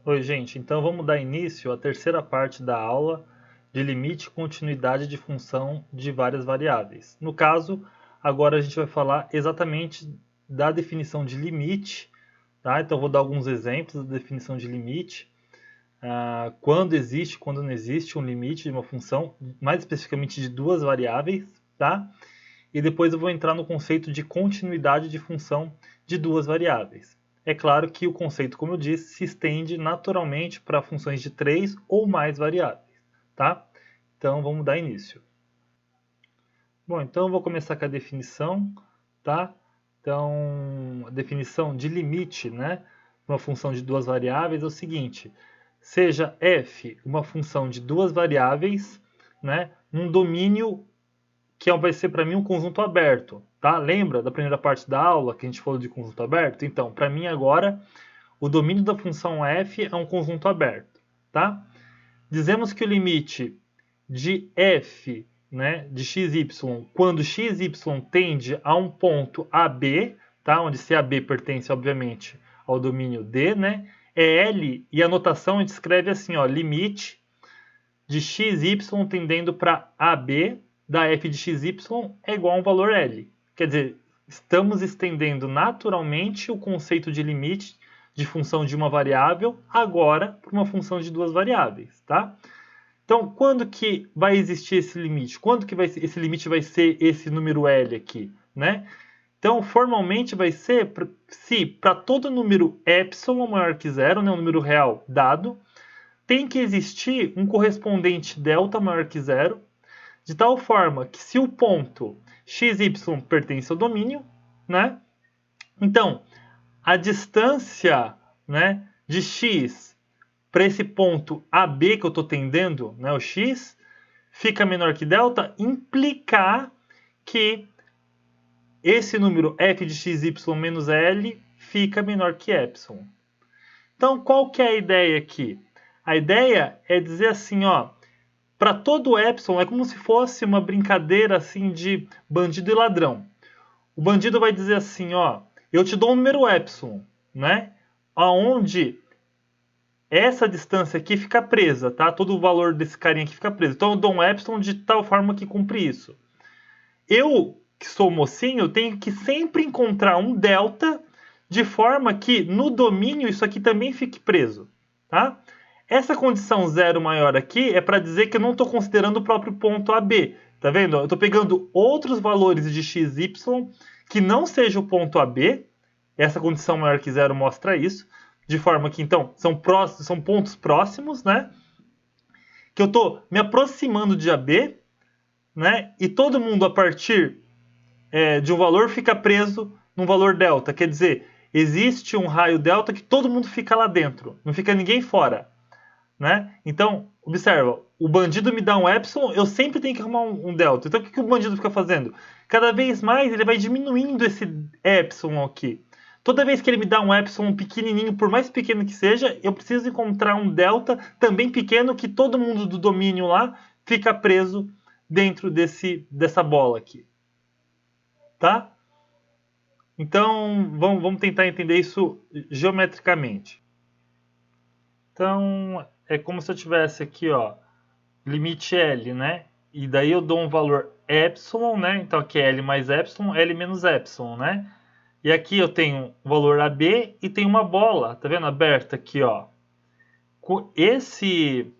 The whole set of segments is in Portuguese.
Oi, gente. Então vamos dar início à terceira parte da aula de limite e continuidade de função de várias variáveis. No caso, agora a gente vai falar exatamente da definição de limite, tá? Então vou dar alguns exemplos da definição de limite, quando existe, quando não existe um limite de uma função, mais especificamente de duas variáveis, tá? E depois eu vou entrar no conceito de continuidade de função de duas variáveis. É claro que o conceito, como eu disse, se estende naturalmente para funções de três ou mais variáveis, tá? Então vamos dar início. Bom, então eu vou começar com a definição, tá? Então, a definição de limite, né, uma função de duas variáveis é o seguinte: seja f uma função de duas variáveis, né, num domínio que vai ser para mim um conjunto aberto, tá? Lembra da primeira parte da aula que a gente falou de conjunto aberto? Então, para mim agora, o domínio da função f é um conjunto aberto, tá? Dizemos que o limite de f, né, de xy, quando xy tende a um ponto AB, tá? Onde se AB pertence, obviamente, ao domínio D, né? É L, e a notação a gente escreve assim, ó, limite de xy tendendo para AB da f de xy é igual a um valor L. Quer dizer, estamos estendendo naturalmente o conceito de limite de função de uma variável agora para uma função de duas variáveis, tá? Então, quando que vai existir esse limite? Quando que esse limite vai ser esse número L aqui, né? Então, formalmente vai ser se para todo número epsilon maior que zero, né, um número real dado, tem que existir um correspondente delta maior que zero, de tal forma que se o ponto xy pertence ao domínio, né? Então, a distância, né, de x para esse ponto AB que eu estou tendendo, né, o x, fica menor que delta, implicar que esse número f de xy menos L fica menor que epsilon. Então, qual que é a ideia aqui? A ideia é dizer assim, ó, para todo epsilon é como se fosse uma brincadeira assim de bandido e ladrão. O bandido vai dizer assim, ó, eu te dou um número epsilon, né? Aonde essa distância aqui fica presa, tá? Todo o valor desse carinha aqui fica preso. Então eu dou um epsilon de tal forma que cumpre isso. Eu, que sou mocinho, tenho que sempre encontrar um delta de forma que no domínio isso aqui também fique preso, tá? Essa condição zero maior aqui é para dizer que eu não estou considerando o próprio ponto AB. Tá vendo? Eu estou pegando outros valores de xy que não seja o ponto AB. Essa condição maior que zero mostra isso. De forma que, então, são pontos próximos, né? Que eu estou me aproximando de AB, né? E todo mundo, a partir de um valor, fica preso num valor delta. Quer dizer, existe um raio delta que todo mundo fica lá dentro. Não fica ninguém fora. Né? Então, observa, o bandido me dá um epsilon, eu sempre tenho que arrumar um delta. Então, o que o bandido fica fazendo? Cada vez mais ele vai diminuindo esse epsilon aqui. Toda vez que ele me dá um epsilon pequenininho, por mais pequeno que seja, eu preciso encontrar um delta também pequeno que todo mundo do domínio lá fica preso dentro dessa bola aqui. Tá? Então, vamos tentar entender isso geometricamente. Então, é como se eu tivesse aqui, ó, limite L, né? E daí eu dou um valor epsilon, né? Então aqui é L mais epsilon, L menos epsilon, né? E aqui eu tenho um valor AB e tem uma bola, tá vendo? Aberta aqui, ó. Esse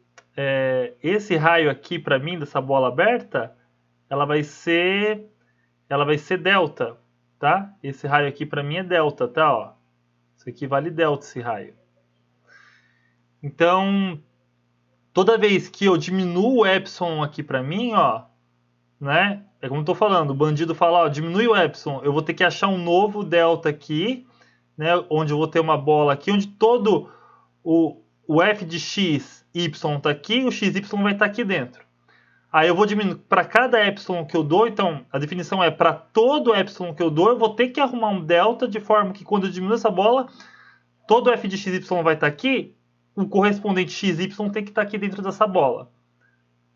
raio aqui para mim, dessa bola aberta, ela vai ser delta, tá? Esse raio aqui para mim é delta, tá? Ó. Isso aqui vale delta, esse raio. Então, toda vez que eu diminuo o epsilon aqui para mim, ó, né? É como eu tô falando, o bandido fala, ó, diminui o epsilon, eu vou ter que achar um novo delta aqui, né? Onde eu vou ter uma bola aqui, onde todo o f de x, y tá aqui, o xy vai estar aqui dentro. Aí eu vou diminuir para cada epsilon que eu dou, então a definição é para todo epsilon que eu dou, eu vou ter que arrumar um delta de forma que quando eu diminuo essa bola, todo f de xy vai estar aqui, o correspondente xy tem que estar aqui dentro dessa bola.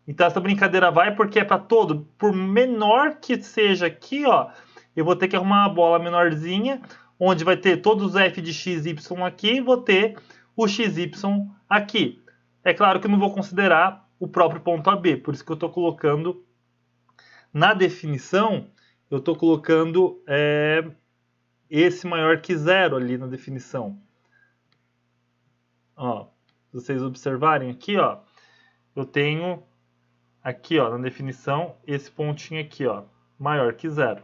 Então essa brincadeira vai porque é para todo, por menor que seja aqui, ó, eu vou ter que arrumar uma bola menorzinha, onde vai ter todos os f de x, y aqui, e vou ter o xy aqui. É claro que eu não vou considerar o próprio ponto AB, por isso que eu estou colocando na definição, eu estou colocando esse maior que zero ali na definição. Ó, se vocês observarem aqui, ó, eu tenho aqui, ó, na definição, esse pontinho aqui, ó, maior que zero,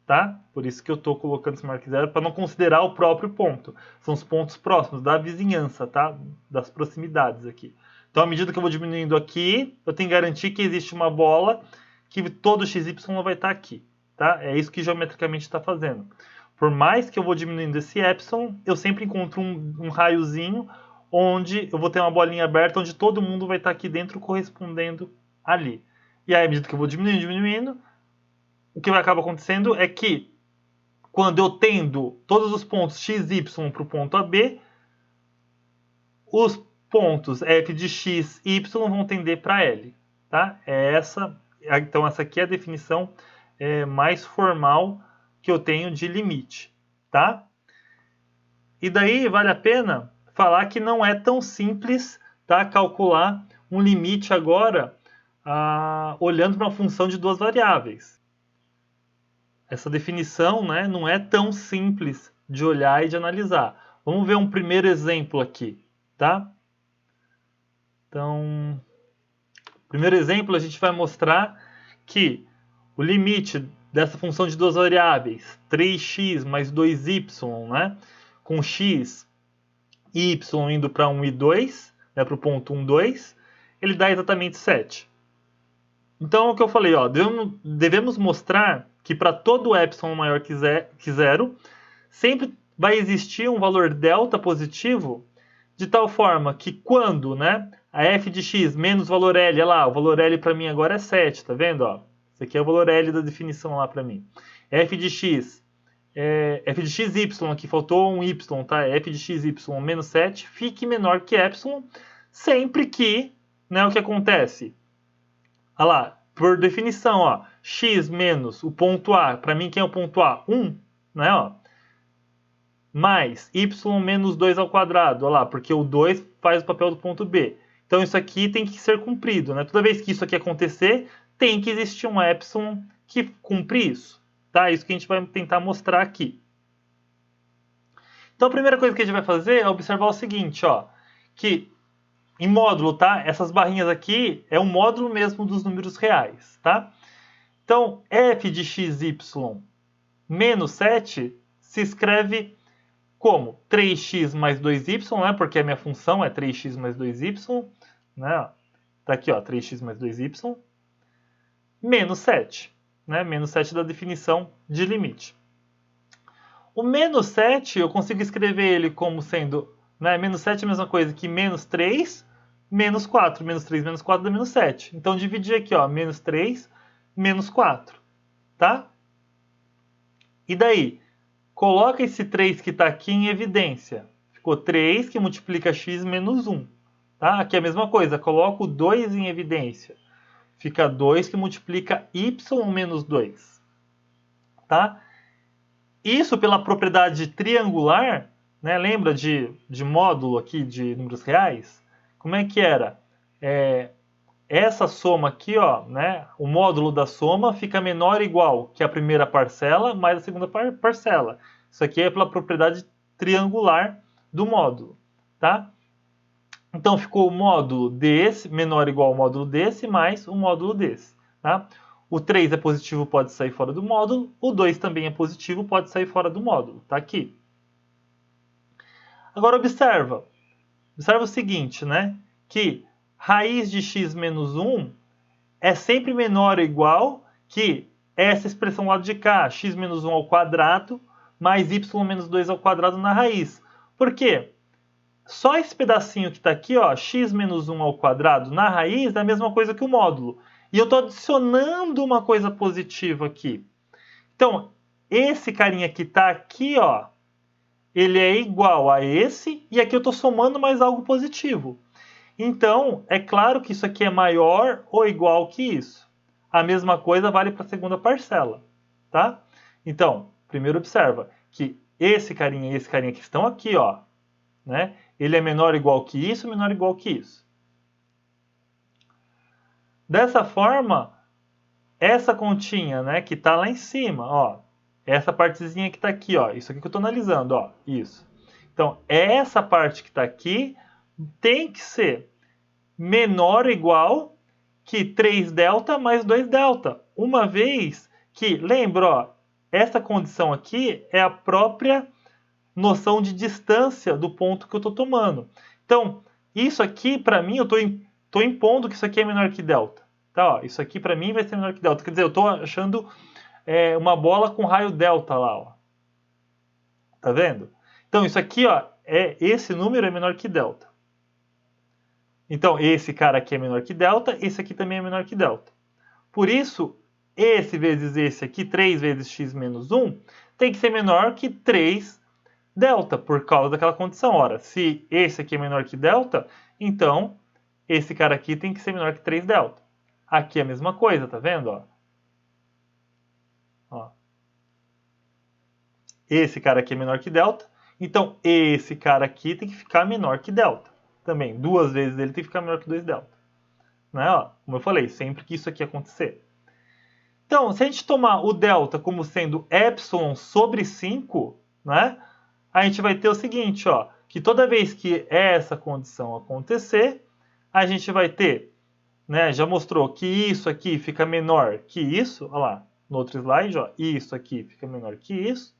tá? Por isso que eu estou colocando esse maior que zero, para não considerar o próprio ponto. São os pontos próximos, da vizinhança, tá? Das proximidades aqui. Então, à medida que eu vou diminuindo aqui, eu tenho que garantir que existe uma bola que todo xy vai estar aqui, tá? É isso que geometricamente está fazendo. Por mais que eu vou diminuindo esse epsilon, eu sempre encontro um raiozinho onde eu vou ter uma bolinha aberta, onde todo mundo vai estar aqui dentro correspondendo ali. E aí, à medida que eu vou diminuindo, o que vai acabar acontecendo é que quando eu tendo todos os pontos x, y para o ponto AB, os pontos f de x e y vão tender para L. Tá? Então essa aqui é a definição mais formal que eu tenho de limite. Tá? E daí vale a pena falar que não é tão simples, tá, calcular um limite agora olhando para uma função de duas variáveis. Essa definição, né, não é tão simples de olhar e de analisar. Vamos ver um primeiro exemplo aqui, tá? Então, primeiro exemplo a gente vai mostrar que o limite dessa função de duas variáveis, 3x mais 2y, né, com x e y indo para 1 e 2, né, para o ponto 1, 2, ele dá exatamente 7. Então, é o que eu falei, ó, devemos mostrar que para todo epsilon maior que zero, sempre vai existir um valor delta positivo, de tal forma que quando, né, a f de x menos o valor L, olha lá, o valor L para mim agora é 7, tá vendo? Ó? Esse aqui é o valor L da definição lá para mim. F de x y, aqui faltou um y, tá? F de x, y menos 7, fique menor que epsilon, sempre que, né, o que acontece? Olha lá, por definição, ó, x menos o ponto A, para mim quem é o ponto A? 1, né, ó, mais y menos 2 ao quadrado, olha lá, porque o 2 faz o papel do ponto B. Então isso aqui tem que ser cumprido, né? Toda vez que isso aqui acontecer, tem que existir um epsilon que cumpre isso. Tá? Isso que a gente vai tentar mostrar aqui. Então a primeira coisa que a gente vai fazer é observar o seguinte, ó, que em módulo, tá? Essas barrinhas aqui é um módulo mesmo dos números reais, tá? Então f de xy menos 7 se escreve como 3x mais 2y, né? Porque a minha função é 3x mais 2y, né? Tá aqui, ó, 3x mais 2y, menos 7. Né? Menos 7 da definição de limite. O menos 7, eu consigo escrever ele como sendo, né, menos 7 é a mesma coisa que menos 3, menos 4. Menos 3, menos 4 dá menos 7. Então, dividir aqui, ó, menos 3, menos 4. Tá? E daí? Coloca esse 3 que está aqui em evidência. Ficou 3 que multiplica x menos 1. Tá? Aqui é a mesma coisa, coloco o 2 em evidência. Fica 2 que multiplica y menos 2. Tá? Isso pela propriedade triangular, né? Lembra de módulo aqui de números reais? Como é que era? Essa soma aqui, ó, né? O módulo da soma fica menor ou igual que a primeira parcela mais a segunda parcela. Isso aqui é pela propriedade triangular do módulo. Tá? Então ficou o módulo desse menor ou igual ao módulo desse mais o módulo desse. Tá? O 3 é positivo, pode sair fora do módulo. O 2 também é positivo, pode sair fora do módulo. Tá aqui. Agora observa. Observa o seguinte, né? Que raiz de x menos 1 é sempre menor ou igual que essa expressão lá de cá, x menos 1 ao quadrado, mais y menos 2 ao quadrado na raiz. Por quê? Só esse pedacinho que está aqui, ó, x menos 1 ao quadrado na raiz é a mesma coisa que o módulo. E eu estou adicionando uma coisa positiva aqui. Então, esse carinha que está aqui, ó, ele é igual a esse, e aqui eu estou somando mais algo positivo. Então, é claro que isso aqui é maior ou igual que isso. A mesma coisa vale para a segunda parcela. Tá? Então, primeiro observa que esse carinha e esse carinha que estão aqui, ó, né, ele é menor ou igual que isso, menor ou igual que isso. Dessa forma, essa continha, né, que está lá em cima, ó, essa partezinha que está aqui, ó, isso aqui que eu estou analisando, ó, isso. Então, essa parte que está aqui tem que ser menor ou igual que 3δ mais 2δ. Uma vez que, lembra, ó, essa condição aqui é a própria noção de distância do ponto que eu estou tomando. Então, isso aqui, para mim, eu estou impondo que isso aqui é menor que δ. Tá, ó, isso aqui, para mim, vai ser menor que δ. Quer dizer, eu estou achando uma bola com raio delta lá. Ó. Tá vendo? Então, isso aqui, ó, esse número é menor que δ. Então, esse cara aqui é menor que delta, esse aqui também é menor que delta. Por isso, esse vezes esse aqui, 3 vezes x menos 1, tem que ser menor que 3 delta, por causa daquela condição. Ora, se esse aqui é menor que delta, então esse cara aqui tem que ser menor que 3 delta. Aqui é a mesma coisa, tá vendo? Ó. Esse cara aqui é menor que delta, então esse cara aqui tem que ficar menor que delta. Também, 2 vezes ele tem que ficar menor que 2δ. Né? Ó, como eu falei, sempre que isso aqui acontecer. Então, se a gente tomar o delta como sendo epsilon sobre 5, né, a gente vai ter o seguinte, ó, que toda vez que essa condição acontecer, a gente vai ter, né, já mostrou que isso aqui fica menor que isso, olha lá, no outro slide, ó, isso aqui fica menor que isso,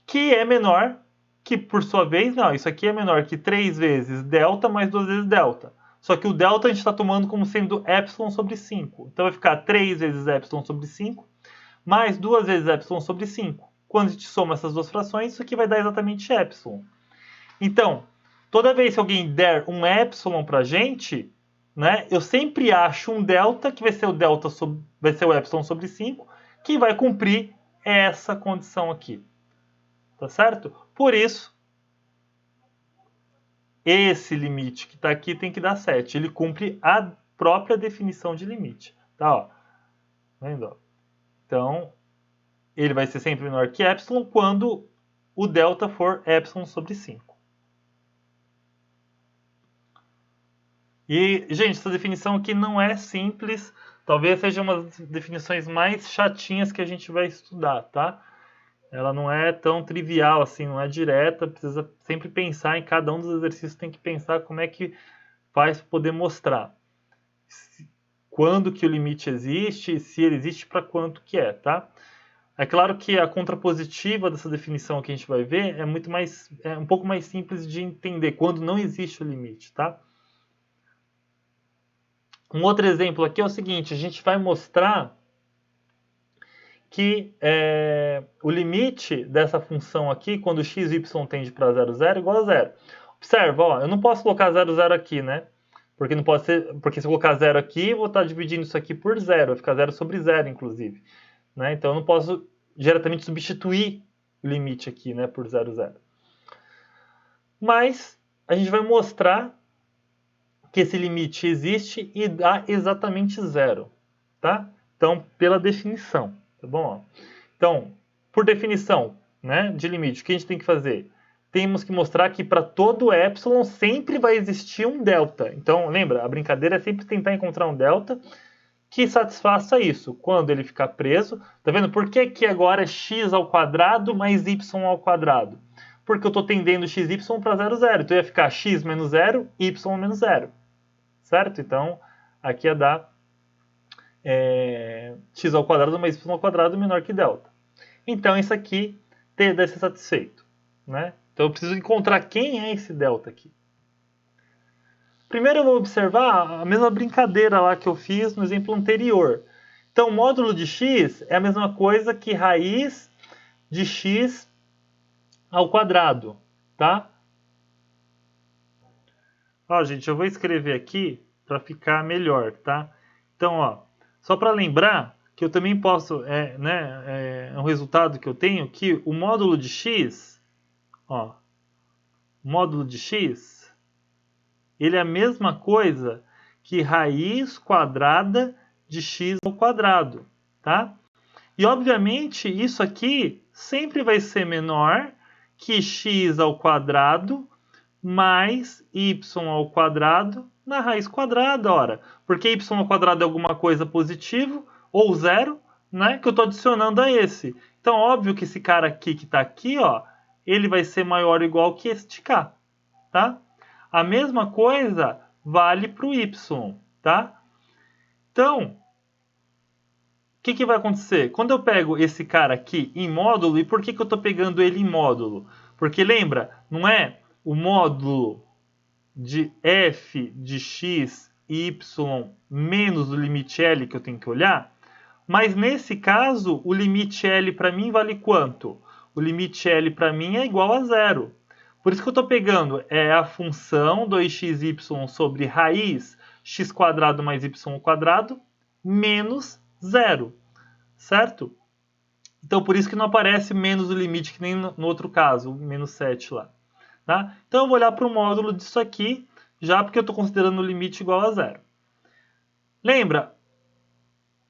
que é menor que, por sua vez, não, isso aqui é menor que 3 vezes delta mais 2 vezes delta. Só que o delta a gente está tomando como sendo epsilon sobre 5. Então vai ficar 3 vezes epsilon sobre 5 mais 2 vezes epsilon sobre 5. Quando a gente soma essas duas frações, isso aqui vai dar exatamente epsilon. Então, toda vez que alguém der um epsilon para a gente, né, eu sempre acho um delta, que vai ser o epsilon sobre 5, que vai cumprir essa condição aqui. Tá certo? Por isso, esse limite que está aqui tem que dar 7. Ele cumpre a própria definição de limite. Tá, ó. Vendo? Então, ele vai ser sempre menor que epsilon quando o delta for epsilon sobre 5. E, gente, essa definição aqui não é simples. Talvez seja uma das definições mais chatinhas que a gente vai estudar, tá? Ela não é tão trivial assim, não é direta, precisa sempre pensar em cada um dos exercícios, tem que pensar como é que faz para poder mostrar quando que o limite existe, se ele existe, para quanto que é, tá? É claro que a contrapositiva dessa definição que a gente vai ver é um pouco mais simples de entender, quando não existe o limite, tá? Um outro exemplo aqui é o seguinte, a gente vai mostrar que o limite dessa função aqui, quando x e y tende para 0, 0, é igual a 0. Observa, ó, eu não posso colocar 0, 0 aqui, né? Porque não pode ser, porque se eu colocar 0 aqui, eu vou estar dividindo isso aqui por 0, vai ficar 0 sobre 0, inclusive. Né? Então eu não posso diretamente substituir o limite aqui, né, por 0, 0. Mas a gente vai mostrar que esse limite existe e dá exatamente 0. Tá? Então, pela definição. Tá bom? Então, por definição, né, de limite, o que a gente tem que fazer? Temos que mostrar que para todo epsilon sempre vai existir um delta. Então, lembra, a brincadeira é sempre tentar encontrar um delta que satisfaça isso. Quando ele ficar preso, tá vendo? Por que que agora é x ao quadrado mais y ao quadrado? Porque eu estou tendendo xy para 0, 0. Então ia ficar x menos 0, y menos 0. Certo? Então, aqui ia dar x ao quadrado mais y ao quadrado menor que delta. Então, isso aqui deve ser satisfeito. Né? Então, eu preciso encontrar quem é esse delta aqui. Primeiro, eu vou observar a mesma brincadeira lá que eu fiz no exemplo anterior. Então, o módulo de x é a mesma coisa que raiz de x ao quadrado. Tá? Ó, gente, eu vou escrever aqui para ficar melhor. Tá? Então, ó, só para lembrar que eu também posso, é um resultado que eu tenho, que o módulo de x, ó, o módulo de x, ele é a mesma coisa que raiz quadrada de x ao quadrado, tá? E, obviamente, isso aqui sempre vai ser menor que x ao quadrado mais y ao quadrado na raiz quadrada, ora. Porque y ao quadrado é alguma coisa positivo ou zero, né? Que eu estou adicionando a esse. Então, óbvio que esse cara aqui que está aqui, ó, ele vai ser maior ou igual que este k, tá? A mesma coisa vale para o y, tá? Então, o que vai acontecer? Quando eu pego esse cara aqui em módulo, e por que eu estou pegando ele em módulo? Porque lembra, não é o módulo de f de x e y menos o limite L que eu tenho que olhar? Mas nesse caso, o limite L para mim vale quanto? O limite L para mim é igual a zero. Por isso que eu estou pegando a função 2xy sobre raiz x² mais y² menos zero, certo? Então, por isso que não aparece menos o limite, que nem no outro caso, o menos 7 lá. Tá? Então, eu vou olhar para o módulo disso aqui, já porque eu estou considerando o limite igual a zero. Lembra,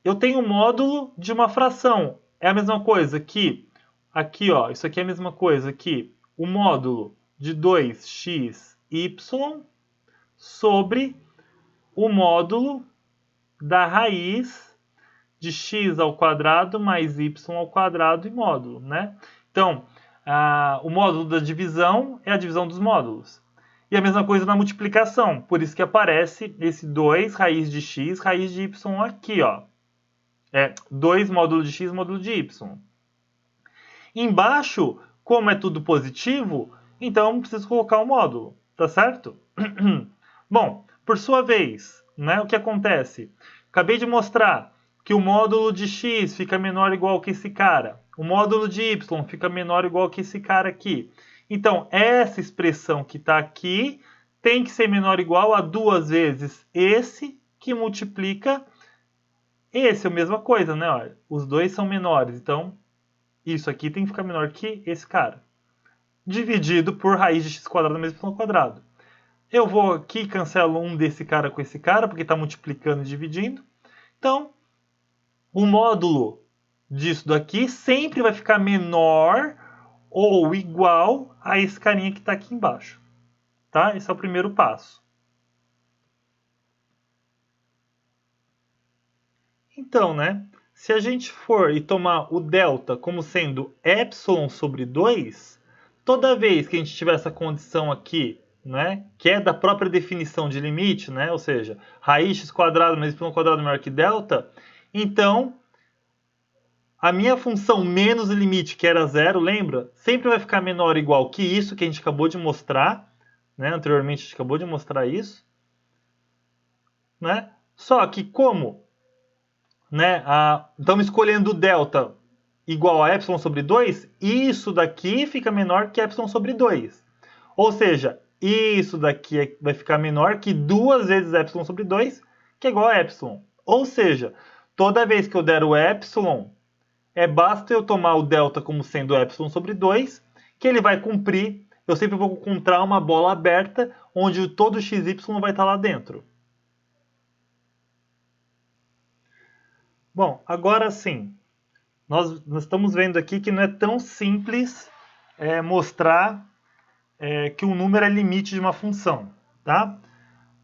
eu tenho um módulo de uma fração. É a mesma coisa que, aqui, ó, isso aqui é a mesma coisa que o módulo de 2xy sobre o módulo da raiz de x ao quadrado mais y ao quadrado e módulo, né? Então, o módulo da divisão é a divisão dos módulos. E a mesma coisa na multiplicação, por isso que aparece esse 2 raiz de x, raiz de y aqui, ó. 2 módulo de x, módulo de y. Embaixo, como é tudo positivo, então eu preciso colocar o módulo, tá certo? Bom, por sua vez, né, o que acontece? Acabei de mostrar que o módulo de x fica menor ou igual que esse cara. O módulo de y fica menor ou igual que esse cara aqui. Então, essa expressão que está aqui tem que ser menor ou igual a 2 vezes esse que multiplica esse. É a mesma coisa, né? Olha, os dois são menores, então isso aqui tem que ficar menor que esse cara. Dividido por raiz de x² mais y². Eu vou aqui e cancelo um desse cara com esse cara, porque está multiplicando e dividindo. Então, o módulo disso daqui sempre vai ficar menor ou igual a esse carinha que está aqui embaixo. Tá? Esse é o primeiro passo. Então, né? Se a gente for e tomar o delta como sendo epsilon sobre 2, toda vez que a gente tiver essa condição aqui, né, que é da própria definição de limite, né, ou seja, raiz x² mais y² maior que delta, então a minha função menos o limite, que era zero, lembra? Sempre vai ficar menor ou igual que isso que a gente acabou de mostrar, né? Anteriormente a gente acabou de mostrar isso, né? Só que como, né, estamos escolhendo o delta igual a epsilon sobre 2, isso daqui fica menor que epsilon sobre 2. Ou seja, isso daqui vai ficar menor que 2 vezes epsilon sobre 2, que é igual a epsilon. Ou seja, toda vez que eu der o epsilon, basta eu tomar o delta como sendo epsilon sobre 2, que ele vai cumprir. Eu sempre vou encontrar uma bola aberta, onde todo xy vai estar lá dentro. Bom, agora sim, nós estamos vendo aqui que não é tão simples mostrar que um número é limite de uma função, tá?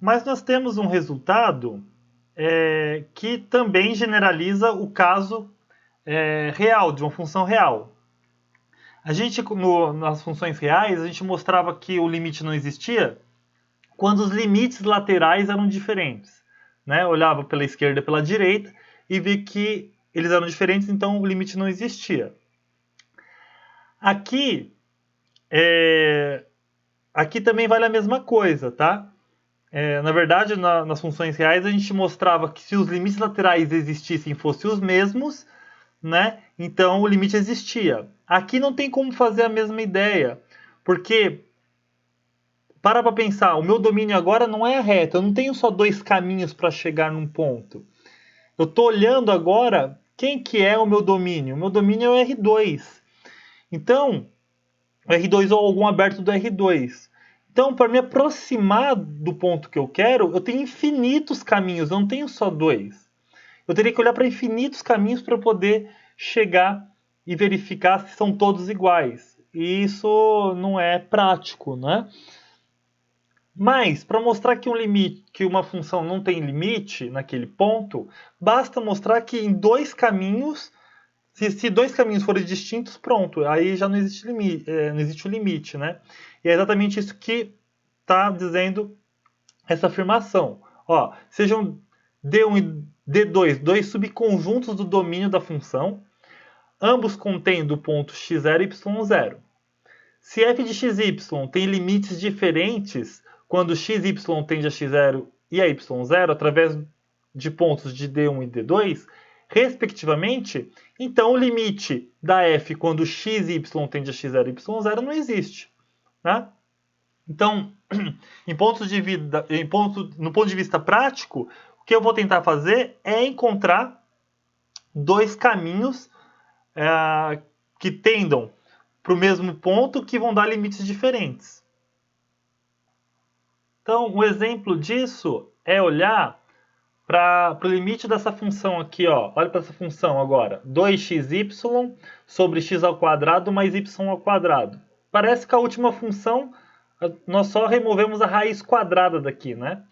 Mas nós temos um resultado que também generaliza o caso real, de uma função real. A gente, nas funções reais, a gente mostrava que o limite não existia quando os limites laterais eram diferentes, né? Eu olhava pela esquerda e pela direita e vi que eles eram diferentes, então o limite não existia. Aqui também vale a mesma coisa, tá? Na verdade, nas funções reais, a gente mostrava que se os limites laterais existissem e fossem os mesmos, né, então o limite existia. Aqui não tem como fazer a mesma ideia, porque, para pensar, o meu domínio agora não é a reta, eu não tenho só dois caminhos para chegar num ponto. Eu estou olhando agora quem que é o meu domínio. O meu domínio é o R2. Então, o R2 ou algum aberto do R2. Então, para me aproximar do ponto que eu quero, eu tenho infinitos caminhos, eu não tenho só dois. Eu teria que olhar para infinitos caminhos para poder chegar e verificar se são todos iguais. e isso não é prático, né? Mas, para mostrar que que uma função não tem limite naquele ponto, basta mostrar que em dois caminhos, se dois caminhos forem distintos, pronto, aí já não existe limite, não existe o limite, né? E é exatamente isso que está dizendo essa afirmação. Ó, sejam D1 e D2 dois subconjuntos do domínio da função, ambos contendo o ponto x0 e y0. Se f de xy tem limites diferentes quando xy tende a x0 e a y0 através de pontos de D1 e D2, respectivamente, então o limite da f quando x e y tende a x0 e y0 não existe. Né? Então, no ponto de vista prático, o que eu vou tentar fazer é encontrar dois caminhos que tendam para o mesmo ponto que vão dar limites diferentes. Então, um exemplo disso é olhar para o limite dessa função aqui. Ó. Olha para essa função agora. 2xy sobre x ao quadrado mais y ao quadrado. Parece que a última função nós só removemos a raiz quadrada daqui, né?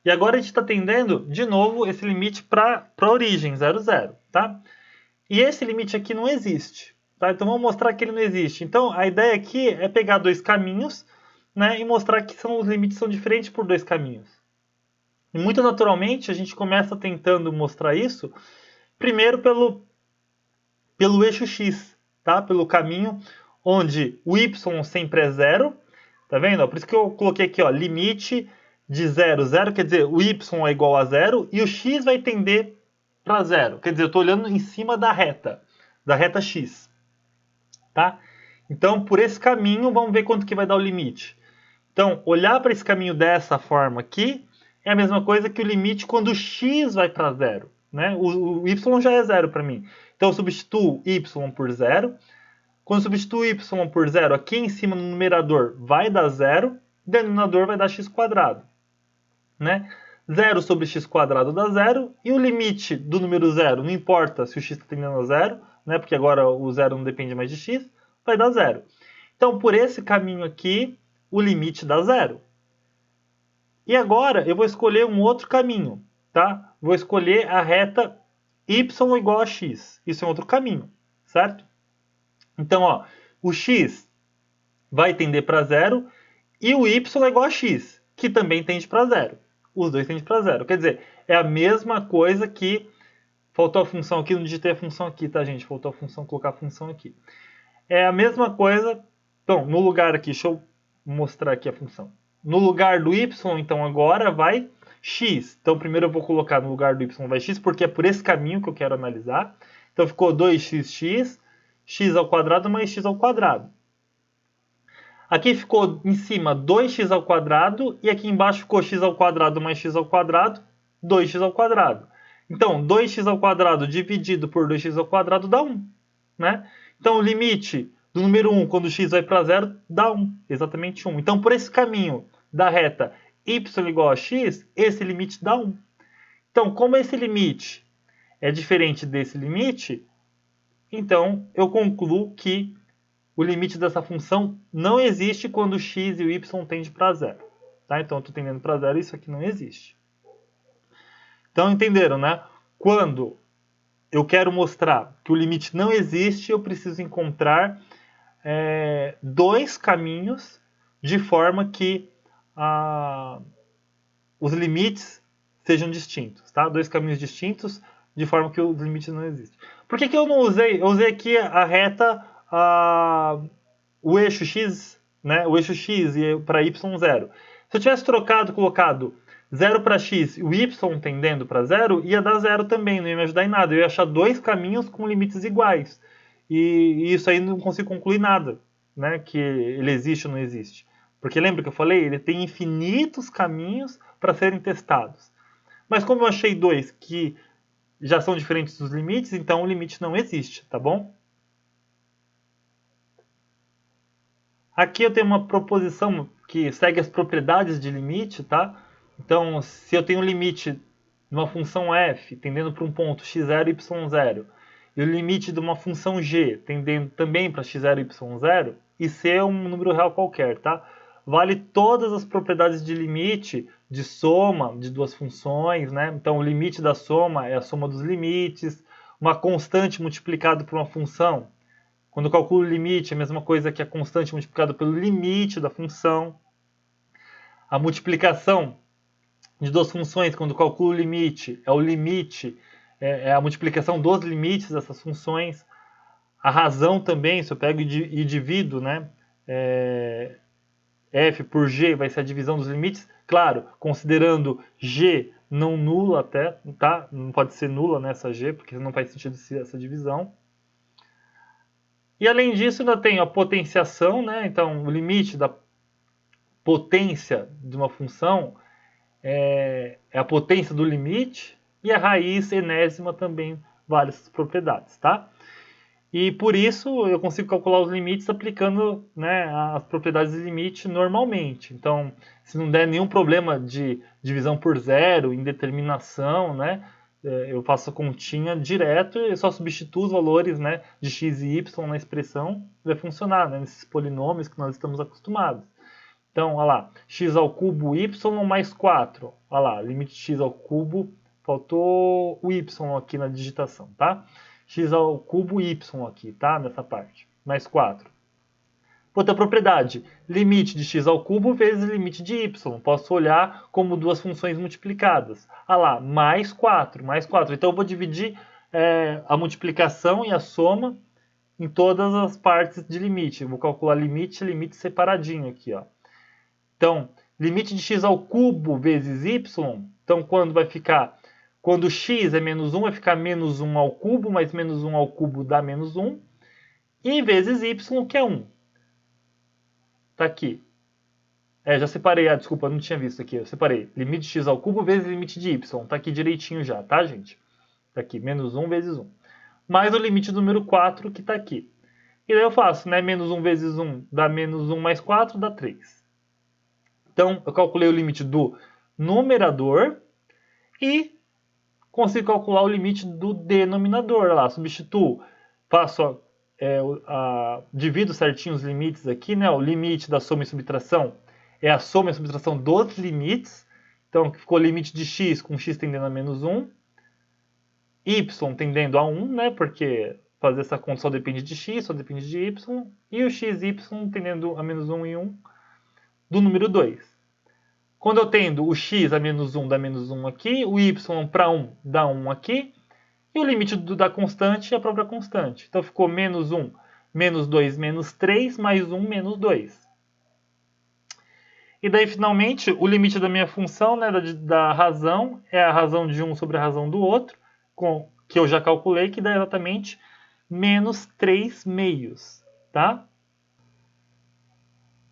E agora a gente está tendendo, de novo, esse limite para a origem, 0, 0. Tá? E esse limite aqui não existe. Tá? Então vamos mostrar que ele não existe. Então a ideia aqui é pegar dois caminhos, né, e mostrar que os limites são diferentes por dois caminhos. E muito naturalmente a gente começa tentando mostrar isso, primeiro pelo eixo x, tá? Pelo caminho onde o y sempre é zero. Tá vendo? Por isso que eu coloquei aqui, ó, limite de 0, 0, quer dizer, o y é igual a 0 e o x vai tender para 0. Quer dizer, eu estou olhando em cima da reta x. Tá? Então, por esse caminho, vamos ver quanto que vai dar o limite. Então, olhar para esse caminho dessa forma aqui é a mesma coisa que o limite quando o x vai para 0. Né? O y já é 0 para mim. Então, eu substituo y por 0. Quando eu substituo y por 0, aqui em cima no numerador vai dar 0, denominador vai dar x². Né? 0 sobre x² dá 0, e o limite do número 0, não importa se o x está tendendo a 0, né? Porque agora o 0 não depende mais de x, vai dar 0. Então, por esse caminho aqui, o limite dá 0. E agora eu vou escolher um outro caminho. Tá? Vou escolher a reta y igual a x. Isso é um outro caminho, certo? Então, ó, o x vai tender para 0 e o y é igual a x, que também tende para 0. Os dois tendem para 0. Quer dizer, é a mesma coisa que... Faltou a função aqui, não digitei a função aqui, tá, gente? Faltou a função, colocar a função aqui. É a mesma coisa... Então, no lugar aqui, deixa eu mostrar aqui a função. No lugar do y, então, agora vai x. Então, primeiro eu vou colocar no lugar do y vai x, porque é por esse caminho que eu quero analisar. Então, ficou 2xx, x ao quadrado mais x ao quadrado. Aqui ficou em cima 2x ao quadrado e aqui embaixo ficou x ao quadrado mais x ao quadrado, 2x ao quadrado. Então, 2x ao quadrado dividido por 2x ao quadrado dá 1. Né? Então, o limite do número 1 quando x vai para 0 dá 1, exatamente 1. Então, por esse caminho da reta y igual a x, esse limite dá 1. Então, como esse limite é diferente desse limite, então eu concluo que o limite dessa função não existe quando x e o y tendem para 0. Tá? Então, eu estou tendendo para 0 e isso aqui não existe. Então, entenderam, né? Quando eu quero mostrar que o limite não existe, eu preciso encontrar dois caminhos de forma que os limites sejam distintos. Tá? Dois caminhos distintos de forma que os limites não existem. Por que eu não usei? Eu usei aqui a reta... o eixo x, né, o eixo x para y 0. Se eu tivesse colocado 0 para x e o y tendendo para 0, ia dar 0 também, não ia me ajudar em nada. Eu ia achar dois caminhos com limites iguais. E isso aí não consigo concluir nada, né, que ele existe ou não existe. Porque lembra que eu falei? Ele tem infinitos caminhos para serem testados. Mas como eu achei dois que já são diferentes dos limites, então o limite não existe, tá bom? Aqui eu tenho uma proposição que segue as propriedades de limite, tá? Então, se eu tenho um limite de uma função f tendendo para um ponto x0 e y0, e o limite de uma função g tendendo também para x0 e y0, e C é um número real qualquer, tá? Vale todas as propriedades de limite, de soma de duas funções, né? Então, o limite da soma é a soma dos limites, uma constante multiplicada por uma função. Quando eu calculo o limite, é a mesma coisa que a constante multiplicada pelo limite da função. A multiplicação de duas funções, quando eu calculo o limite, é o limite, é a multiplicação dos limites dessas funções. A razão também, se eu pego e divido, né? F por G vai ser a divisão dos limites. Claro, considerando G não nula até, tá? Não pode ser nula nessa G, porque não faz sentido essa divisão. E além disso, ainda tem a potenciação, né? Então, o limite da potência de uma função é a potência do limite, e a raiz enésima também vale essas propriedades, tá? E por isso eu consigo calcular os limites aplicando, né, as propriedades de limite normalmente. Então, se não der nenhum problema de divisão por zero, indeterminação, né, eu faço a continha direto e só substituo os valores, né, de x e y na expressão, vai funcionar, né, nesses polinômios que nós estamos acostumados. Então, olha lá, x ao cubo y mais 4. Olha lá, limite de x ao cubo, faltou o y aqui na digitação, tá? X ao cubo y aqui, tá? Nessa parte, mais 4. Outra propriedade, limite de x ao cubo vezes limite de y. Posso olhar como duas funções multiplicadas. Olha lá, mais 4, mais 4. Então, eu vou dividir a multiplicação e a soma em todas as partes de limite. Eu vou calcular limite e limite separadinho aqui, ó. Então, limite de x ao cubo vezes y, então quando x é menos 1, vai ficar menos 1 ao cubo, mais menos 1 ao cubo dá menos 1, e vezes y, que é 1. Tá aqui. Já separei, desculpa, não tinha visto aqui, eu separei. Limite de x ao cubo vezes limite de y, tá aqui direitinho já, tá, gente? Tá aqui, menos 1 vezes 1. Mais o limite do número 4, que tá aqui. E daí eu faço, né, menos 1 vezes 1 dá menos 1 mais 4, dá 3. Então, eu calculei o limite do numerador e consigo calcular o limite do denominador. Lá, substituo, faço divido certinho os limites aqui, né? O limite da soma e subtração é a soma e subtração dos limites. Então, ficou limite de x com x tendendo a menos 1, y tendendo a 1, né? Porque fazer essa conta só depende de x, só depende de y, e o x e y tendendo a menos 1 e 1 do número 2. Quando eu tendo o x a menos 1 dá menos 1 aqui, o y para 1 dá 1 aqui, e o limite da constante é a própria constante. Então ficou menos 1, menos 2, menos 3, mais 1, menos 2. E daí, finalmente, o limite da minha função, né, da razão, é a razão de um sobre a razão do outro, que eu já calculei, que dá exatamente menos 3 meios, tá?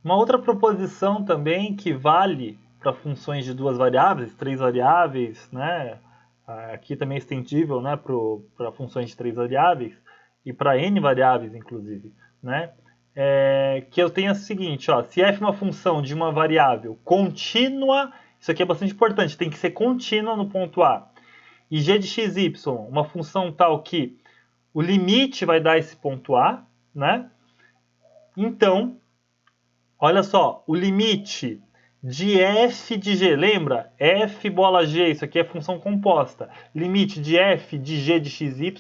Uma outra proposição também que vale para funções de duas variáveis, três variáveis, né? Aqui também é estendível, né, para funções de três variáveis e para n variáveis, inclusive, né? Que eu tenho o seguinte, ó, se f é uma função de uma variável contínua, isso aqui é bastante importante, tem que ser contínua no ponto A, e g de xy, uma função tal que o limite vai dar esse ponto A, né? Então, olha só, o limite de f de g, lembra? F bola g, isso aqui é função composta. Limite de f de g de xy,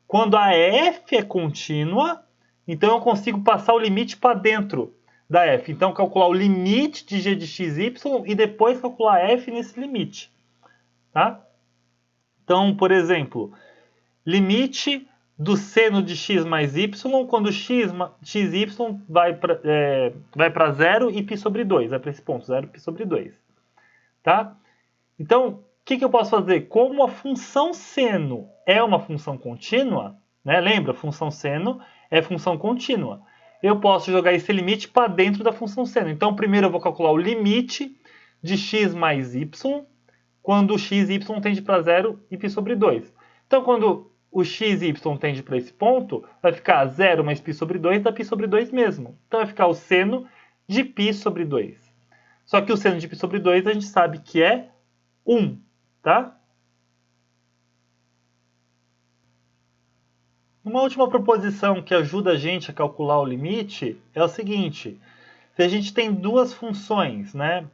quando a f é contínua, então eu consigo passar o limite para dentro da f. Então, calcular o limite de g de xy e depois calcular f nesse limite. Tá? Então, por exemplo, limite do seno de x mais y, quando xy vai para 0 e π sobre 2. Vai para esse ponto, 0 π sobre 2. Tá? Então, o que eu posso fazer? Como a função seno é uma função contínua, né? Lembra, função seno é função contínua. Eu posso jogar esse limite para dentro da função seno. Então, primeiro eu vou calcular o limite de x mais y, quando x e y tende para 0 e π sobre 2. Então, quando o x e y tende para esse ponto, vai ficar 0 mais π sobre 2 dá π sobre 2 mesmo. Então vai ficar o seno de π sobre 2. Só que o seno de π sobre 2 a gente sabe que é 1, tá? Uma última proposição que ajuda a gente a calcular o limite é o seguinte: se a gente tem duas funções, né?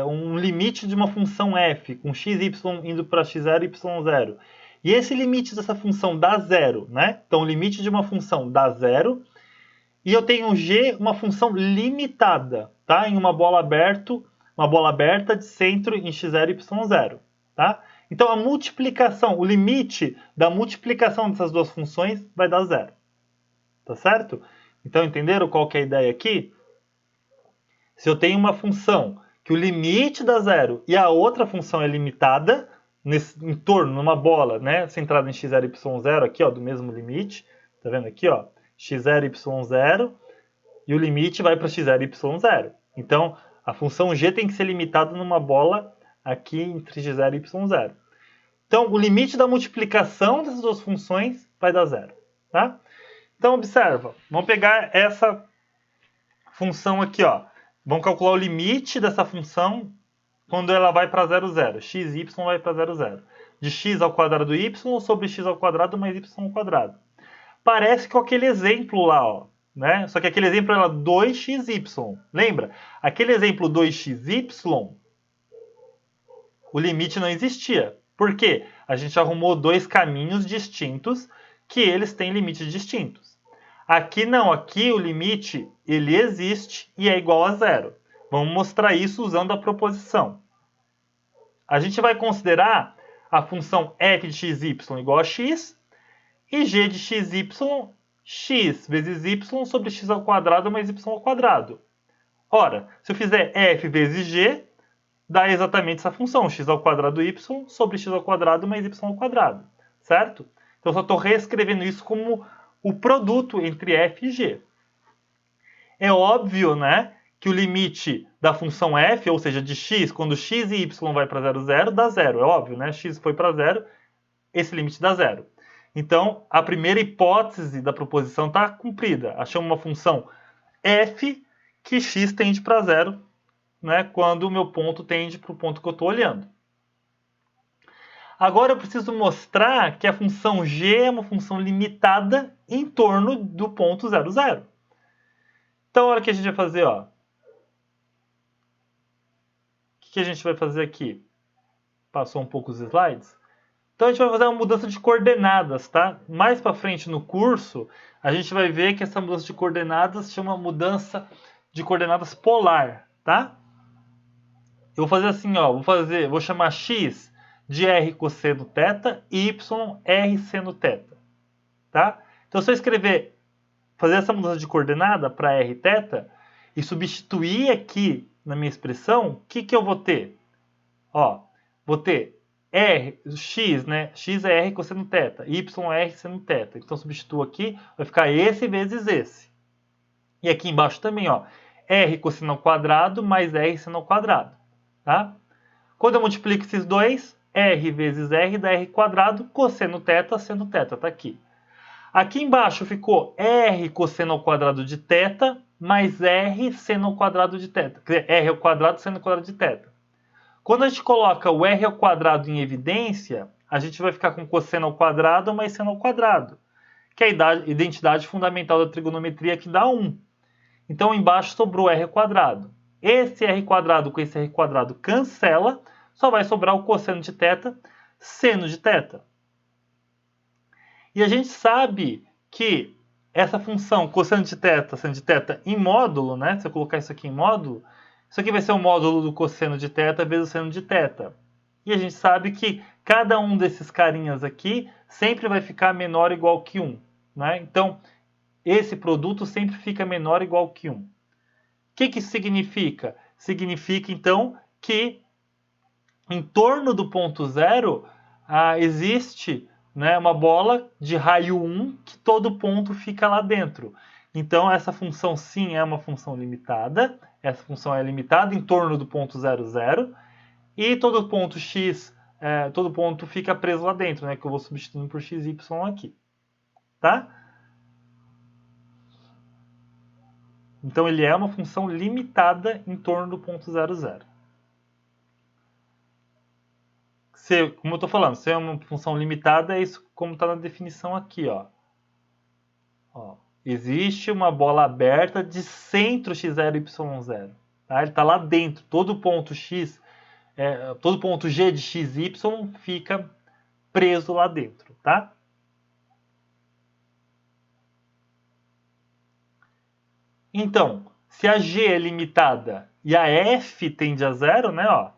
Um limite de uma função f com x, y indo para x0 e y0. E esse limite dessa função dá zero, né? Então o limite de uma função dá zero. E eu tenho g, uma função limitada, tá? Em uma bola aberta de centro em x0 e y0, tá? Então a multiplicação, o limite da multiplicação dessas duas funções vai dar zero, tá certo? Então entenderam qual que é a ideia aqui? Se eu tenho uma função que o limite dá zero e a outra função é limitada, em torno, numa bola, né, centrada em x0 e y0, aqui, ó, do mesmo limite, tá vendo aqui, ó, x0 e y0, e o limite vai para x0 e y0. Então, a função g tem que ser limitada numa bola aqui entre x0 e y0. Então, o limite da multiplicação dessas duas funções vai dar zero, tá? Então, observa, vamos pegar essa função aqui, ó. Vamos calcular o limite dessa função quando ela vai para 0, 0. X e y vai para 0, 0. De x ao quadrado y sobre x ao quadrado mais y ao quadrado. Parece com aquele exemplo lá, ó, né? Só que aquele exemplo era 2xy. Lembra? Aquele exemplo 2xy, o limite não existia. Por quê? A gente arrumou dois caminhos distintos que eles têm limites distintos. Aqui não, aqui o limite ele existe e é igual a zero. Vamos mostrar isso usando a proposição. A gente vai considerar a função f de xy igual a x e g de xy, x vezes y sobre x ao quadrado mais y ao quadrado. Ora, se eu fizer f vezes g, dá exatamente essa função, x ao quadrado y sobre x ao quadrado mais y ao quadrado, certo? Então eu só estou reescrevendo isso como o produto entre f e g. É óbvio, né, que o limite da função f, ou seja, de x, quando x e y vai para 0, 0, dá zero. É óbvio, né? X foi para 0, esse limite dá zero. Então, a primeira hipótese da proposição está cumprida. Achamos uma função f que x tende para 0, né, quando o meu ponto tende para o ponto que eu estou olhando. Agora eu preciso mostrar que a função g é uma função limitada em torno do ponto 0, 0. Então, olha o que a gente vai fazer, ó. O que a gente vai fazer aqui? Passou um pouco os slides. Então a gente vai fazer uma mudança de coordenadas, tá? Mais para frente no curso, a gente vai ver que essa mudança de coordenadas se chama mudança de coordenadas polar, tá? Eu vou fazer assim, ó, vou chamar x de r cosseno θ e y r seno θ, tá? Então se eu fazer essa mudança de coordenada para r θ e substituir aqui na minha expressão, o que eu vou ter? Ó, vou ter x, né? X é r cosseno θ, y é r seno θ. Então substituo aqui, vai ficar esse vezes esse. E aqui embaixo também, ó, r cosseno ao quadrado mais r seno ao quadrado, tá? Quando eu multiplico esses dois, r vezes r dá r quadrado, cosseno θ, seno θ, tá aqui. Aqui embaixo ficou r cosseno ao quadrado de θ mais r seno ao quadrado de θ. Quer dizer, r ao quadrado seno ao quadrado de θ. Quando a gente coloca o r ao quadrado em evidência, a gente vai ficar com cosseno ao quadrado mais seno ao quadrado, que é a identidade fundamental da trigonometria que dá 1. Então embaixo sobrou r ao quadrado. Esse r quadrado com esse r quadrado cancela, só vai sobrar o cosseno de θ, seno de θ. E a gente sabe que essa função cosseno de θ, seno de θ em módulo, né? Se eu colocar isso aqui em módulo, isso aqui vai ser o módulo do cosseno de θ vezes o seno de θ. E a gente sabe que cada um desses carinhas aqui sempre vai ficar menor ou igual que 1. Né? Então, esse produto sempre fica menor ou igual que 1. O que isso significa? Significa, então, que em torno do ponto zero existe, né, uma bola de raio 1 que todo ponto fica lá dentro. Então, essa função sim é uma função limitada. Essa função é limitada em torno do ponto 0, 0. E todo ponto x, todo ponto fica preso lá dentro, né, que eu vou substituindo por x, y aqui. Tá? Então, ele é uma função limitada em torno do ponto 0, 0. como eu estou falando, se é uma função limitada, é isso como está na definição aqui, ó. Existe uma bola aberta de centro x0, y0. Tá? Ele está lá dentro. Todo ponto x, todo ponto g de x, y fica preso lá dentro, tá? Então, se a g é limitada e a f tende a zero, né? Ó,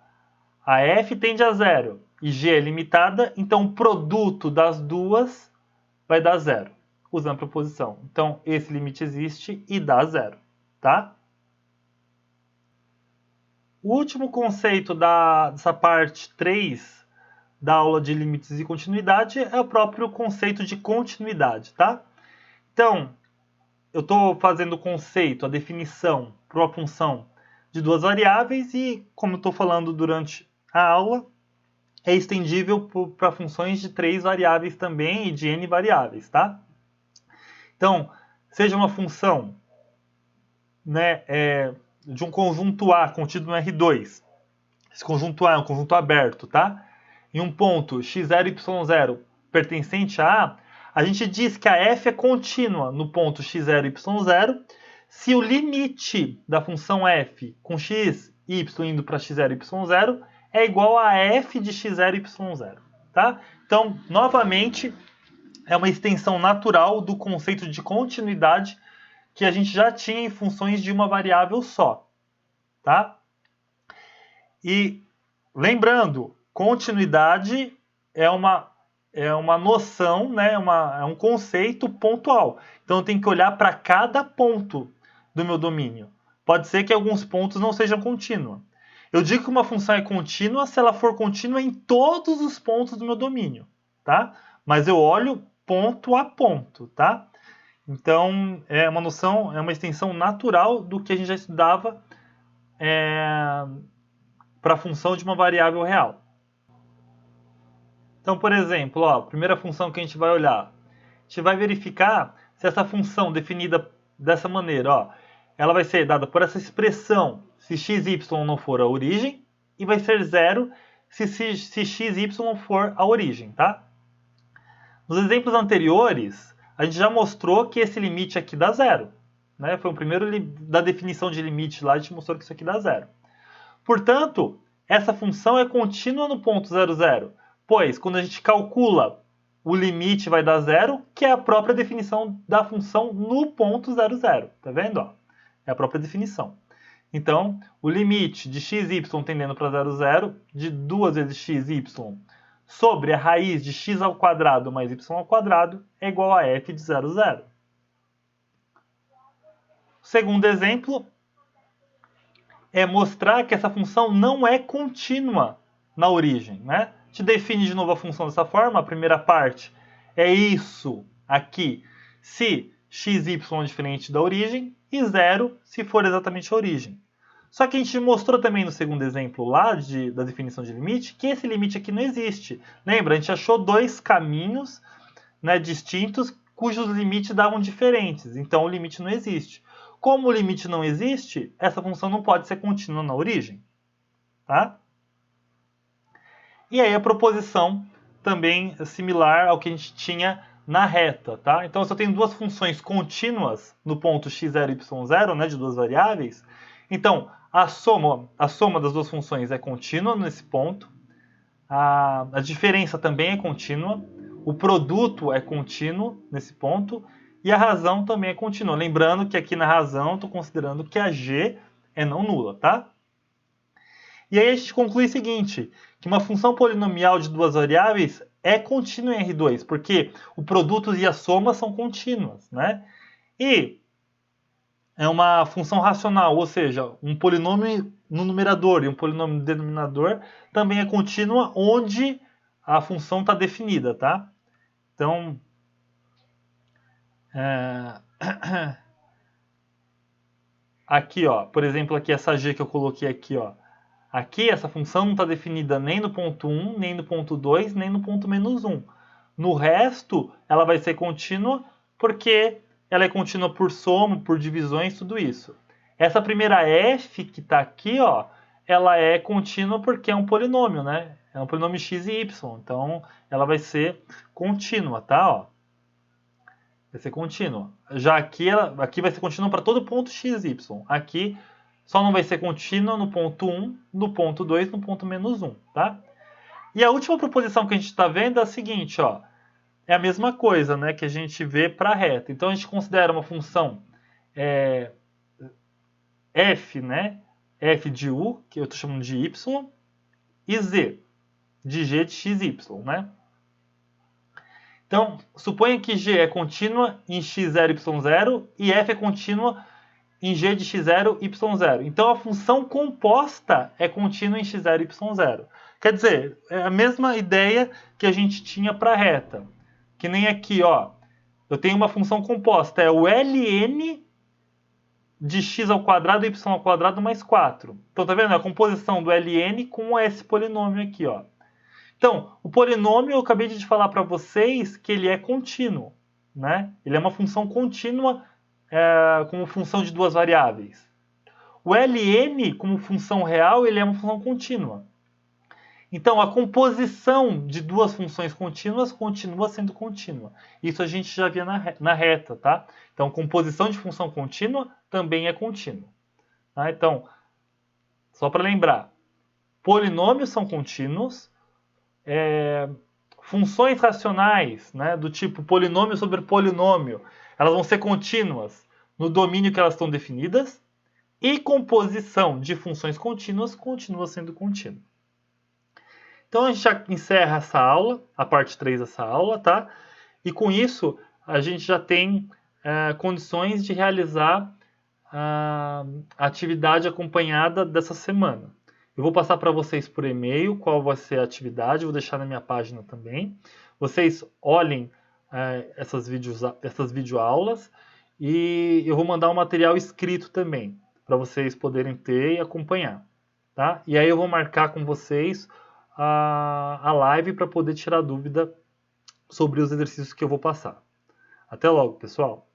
a f tende a zero e g é limitada, então o produto das duas vai dar zero, usando a proposição. Então, esse limite existe e dá zero, tá? O último conceito dessa parte 3 da aula de limites e continuidade é o próprio conceito de continuidade, tá? Então, eu estou fazendo o conceito, a definição para uma função de duas variáveis e, como eu estou falando durante a aula, é estendível para funções de 3 variáveis também e de n variáveis, tá? Então, seja uma função, né, de um conjunto A contido no R2. Esse conjunto A é um conjunto aberto, tá? Em um ponto x0, y0 pertencente a A gente diz que a f é contínua no ponto x0, y0 se o limite da função f com x, y indo para x0, y0 é igual a f de x0, y0, tá? Então, novamente, é uma extensão natural do conceito de continuidade que a gente já tinha em funções de uma variável só, tá? E lembrando, continuidade é uma noção, né? É um conceito pontual. Então eu tenho que olhar para cada ponto do meu domínio. Pode ser que alguns pontos não sejam contínuos. Eu digo que uma função é contínua se ela for contínua em todos os pontos do meu domínio, tá? Mas eu olho ponto a ponto, tá? Então é uma noção, é uma extensão natural do que a gente já estudava para a função de uma variável real. Então, por exemplo, ó, a primeira função que a gente vai olhar, a gente vai verificar se essa função definida dessa maneira, ó, ela vai ser dada por essa expressão se x, y não for a origem e vai ser zero se x, y for a origem, tá? Nos exemplos anteriores, a gente já mostrou que esse limite aqui dá zero, né? Foi o primeiro da definição de limite lá, a gente mostrou que isso aqui dá zero. Portanto, essa função é contínua no ponto 0, 0, pois quando a gente calcula o limite vai dar zero, que é a própria definição da função no ponto 0, 0. Tá vendo? Ó? É a própria definição. Então, o limite de x, y tendendo para 0, 0, de 2 vezes x, y, sobre a raiz de x ao quadrado mais y ao quadrado, é igual a f de 0, 0. O segundo exemplo é mostrar que essa função não é contínua na origem, né? A gente define de novo a função dessa forma. A primeira parte é isso aqui, se x, y é diferente da origem, e 0 se for exatamente a origem. Só que a gente mostrou também no segundo exemplo lá da definição de limite que esse limite aqui não existe. Lembra? A gente achou dois caminhos, né, distintos cujos limites davam diferentes. Então o limite não existe. Como o limite não existe, essa função não pode ser contínua na origem. Tá? E aí a proposição também é similar ao que a gente tinha na reta. Tá? Então, se eu tenho duas funções contínuas no ponto x0 e y0, né, de duas variáveis, então a soma das duas funções é contínua nesse ponto, a diferença também é contínua, o produto é contínuo nesse ponto, e a razão também é contínua. Lembrando que aqui na razão estou considerando que a g é não nula, tá? E aí a gente conclui o seguinte, que uma função polinomial de duas variáveis é contínua em R2, porque o produto e a soma são contínuas, né? E é uma função racional, ou seja, um polinômio no numerador e um polinômio no denominador também é contínua onde a função está definida, tá? Então, aqui, ó, por exemplo, aqui essa g que eu coloquei aqui, ó, aqui essa função não está definida nem no ponto 1, nem no ponto 2, nem no ponto menos 1. No resto, ela vai ser contínua porque ela é contínua por soma, por divisões, tudo isso. Essa primeira f que está aqui, ó, ela é contínua porque é um polinômio, né? é um polinômio x e y, então ela vai ser contínua, tá? Ó, vai ser contínua. Já aqui vai ser contínua para todo ponto x, y. Aqui só não vai ser contínua no ponto 1, no ponto 2, no ponto menos 1, tá? E a última proposição que a gente está vendo é a seguinte, ó. É a mesma coisa, né, que a gente vê para a reta. Então a gente considera uma função f, né, f de u, que eu estou chamando de y, e z, de g de x, y, né? Então, suponha que g é contínua em x0, y0 e f é contínua em g de x0, y0. Então, a função composta é contínua em x0, y0. Quer dizer, é a mesma ideia que a gente tinha para a reta. Que nem aqui, ó. Eu tenho uma função composta, é o ln de x ao quadrado, y ao quadrado mais 4. Então, tá vendo? É a composição do ln com esse polinômio aqui, ó. Então, o polinômio eu acabei de falar para vocês que ele é contínuo, né? Ele é uma função contínua como função de duas variáveis. O ln, como função real, ele é uma função contínua. Então, a composição de duas funções contínuas continua sendo contínua. Isso a gente já via na reta, tá? Então, composição de função contínua também é contínua. Tá? Então, só para lembrar, polinômios são contínuos, funções racionais, né, do tipo polinômio sobre polinômio, elas vão ser contínuas no domínio que elas estão definidas, e composição de funções contínuas continua sendo contínua. Então a gente já encerra essa aula, a parte 3 dessa aula, tá? E com isso a gente já tem condições de realizar a atividade acompanhada dessa semana. Eu vou passar para vocês por e-mail qual vai ser a atividade, vou deixar na minha página também. Vocês olhem essas videoaulas e eu vou mandar um material escrito também, para vocês poderem ter e acompanhar. Tá? E aí eu vou marcar com vocês a live para poder tirar dúvida sobre os exercícios que eu vou passar. Até logo, pessoal!